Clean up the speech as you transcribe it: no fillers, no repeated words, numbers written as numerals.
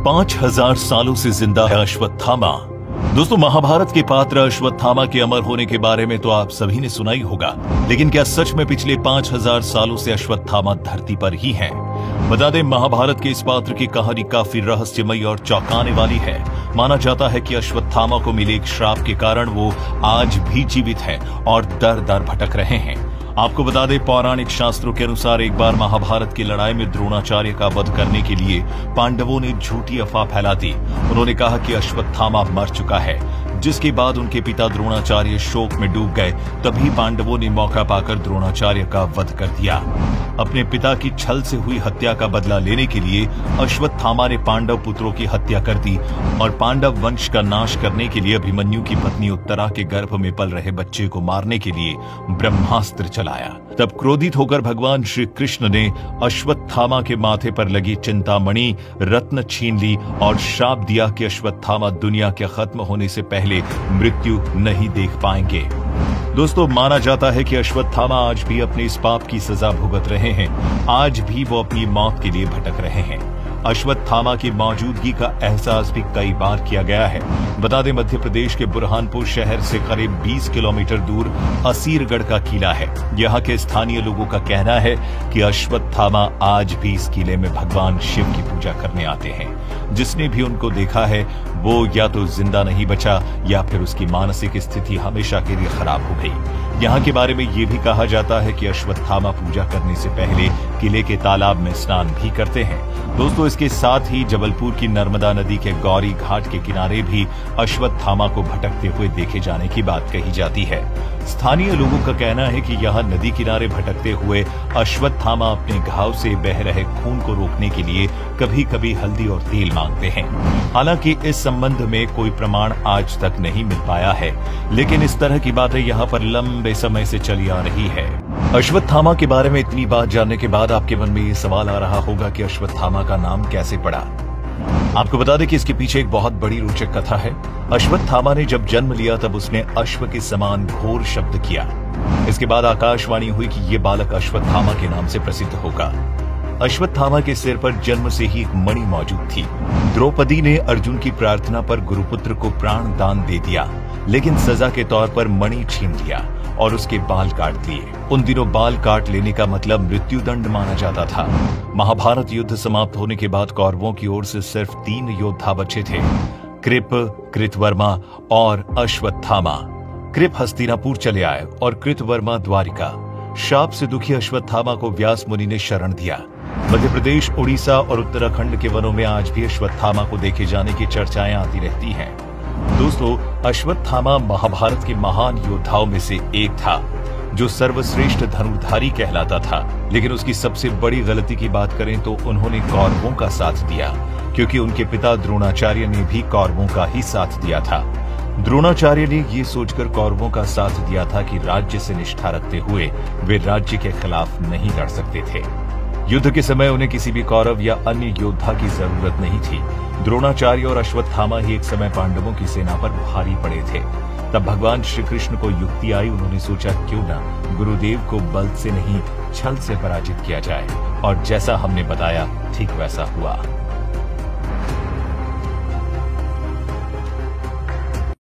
5000 सालों से जिंदा है अश्वत्थामा। दोस्तों, महाभारत के पात्र अश्वत्थामा के अमर होने के बारे में तो आप सभी ने सुना ही होगा, लेकिन क्या सच में पिछले 5000 सालों से अश्वत्थामा धरती पर ही हैं? बता दें, महाभारत के इस पात्र की कहानी काफी रहस्यमयी और चौंकाने वाली है। माना जाता है कि अश्वत्थामा को मिले एक श्राप के कारण वो आज भी जीवित हैं और दर दर भटक रहे हैं। आपको बता दें, पौराणिक शास्त्रों के अनुसार एक बार महाभारत की लड़ाई में द्रोणाचार्य का वध करने के लिए पांडवों ने झूठी अफवाह फैला दी। उन्होंने कहा कि अश्वत्थामा मर चुका है, जिसके बाद उनके पिता द्रोणाचार्य शोक में डूब गए। तभी पांडवों ने मौका पाकर द्रोणाचार्य का वध कर दिया। अपने पिता की छल से हुई हत्या का बदला लेने के लिए अश्वत्थामा ने पांडव पुत्रों की हत्या कर दी और पांडव वंश का नाश करने के लिए अभिमन्यु की पत्नी उत्तरा के गर्भ में पल रहे बच्चे को मारने के लिए ब्रह्मास्त्र चलाया। तब क्रोधित होकर भगवान श्री कृष्ण ने अश्वत्थामा के माथे पर लगी चिंतामणि रत्न छीन ली और श्राप दिया कि अश्वत्थामा दुनिया के खत्म होने से पहले मृत्यु नहीं देख पाएंगे। दोस्तों, माना जाता है कि अश्वत्थामा आज भी अपने इस पाप की सजा भुगत रहे हैं। आज भी वो अपनी मौत के लिए भटक रहे हैं। अश्वत्थामा की मौजूदगी का एहसास भी कई बार किया गया है। बता दें, मध्य प्रदेश के बुरहानपुर शहर से करीब 20 किलोमीटर दूर असीरगढ़ का किला है। यहाँ के स्थानीय लोगों का कहना है कि अश्वत्थामा आज भी इस किले में भगवान शिव की पूजा करने आते हैं। जिसने भी उनको देखा है वो या तो जिंदा नहीं बचा या फिर उसकी मानसिक स्थिति हमेशा के लिए खराब हो गई। यहाँ के बारे में ये भी कहा जाता है कि अश्वत्थामा पूजा करने से पहले किले के तालाब में स्नान भी करते हैं। दोस्तों, इसके साथ ही जबलपुर की नर्मदा नदी के गौरी घाट के किनारे भी अश्वत्थामा को भटकते हुए देखे जाने की बात कही जाती है। स्थानीय लोगों का कहना है कि यहाँ नदी किनारे भटकते हुए अश्वत्थामा अपने घाव से बह रहे खून को रोकने के लिए कभी कभी हल्दी और तेल मांगते हैं। हालांकि इस संबंध में कोई प्रमाण आज तक नहीं मिल पाया है, लेकिन इस तरह की बातें यहाँ पर लंबे समय से चली आ रही है। अश्वत्थामा के बारे में इतनी बात जानने के बाद आपके मन में ये सवाल आ रहा होगा कि अश्वत्थामा का नाम कैसे पड़ा। आपको बता दें कि इसके पीछे एक बहुत बड़ी रोचक कथा है। अश्वत्थामा ने जब जन्म लिया तब उसने अश्व के समान घोर शब्द किया। इसके बाद आकाशवाणी हुई कि ये बालक अश्वत्थामा के नाम से प्रसिद्ध होगा। अश्वत्थामा के सिर पर जन्म से ही एक मणि मौजूद थी। द्रौपदी ने अर्जुन की प्रार्थना पर गुरुपुत्र को प्राण दान दे दिया, लेकिन सजा के तौर पर मणि छीन लिया और उसके बाल काट लिए। उन दिनों बाल काट लेने का मतलब मृत्युदंड माना जाता था। महाभारत युद्ध समाप्त होने के बाद कौरवों की ओर से सिर्फ 3 योद्धा बचे थे, कृप, कृतवर्मा और अश्वत्थामा। कृप हस्तिनापुर चले आए और कृतवर्मा द्वारिका। शाप से दुखी अश्वत्थामा को व्यास मुनि ने शरण दिया। मध्य प्रदेश, उड़ीसा और उत्तराखंड के वनों में आज भी अश्वत्थामा को देखे जाने की चर्चाएं आती रहती हैं। दोस्तों, अश्वत्थामा महाभारत के महान योद्धाओं में से एक था, जो सर्वश्रेष्ठ धनुर्धारी कहलाता था। लेकिन उसकी सबसे बड़ी गलती की बात करें तो उन्होंने कौरवों का साथ दिया, क्योंकि उनके पिता द्रोणाचार्य ने भी कौरवों का ही साथ दिया था। द्रोणाचार्य ने ये सोचकर कौरवों का साथ दिया था कि राज्य से निष्ठा रखते हुए वे राज्य के खिलाफ नहीं लड़ सकते थे। युद्ध के समय उन्हें किसी भी कौरव या अन्य योद्धा की जरूरत नहीं थी। द्रोणाचार्य और अश्वत्थामा ही एक समय पांडवों की सेना पर भारी पड़े थे। तब भगवान श्री कृष्ण को युक्ति आई। उन्होंने सोचा, क्यों ना गुरुदेव को बल से नहीं छल से पराजित किया जाए, और जैसा हमने बताया ठीक वैसा हुआ।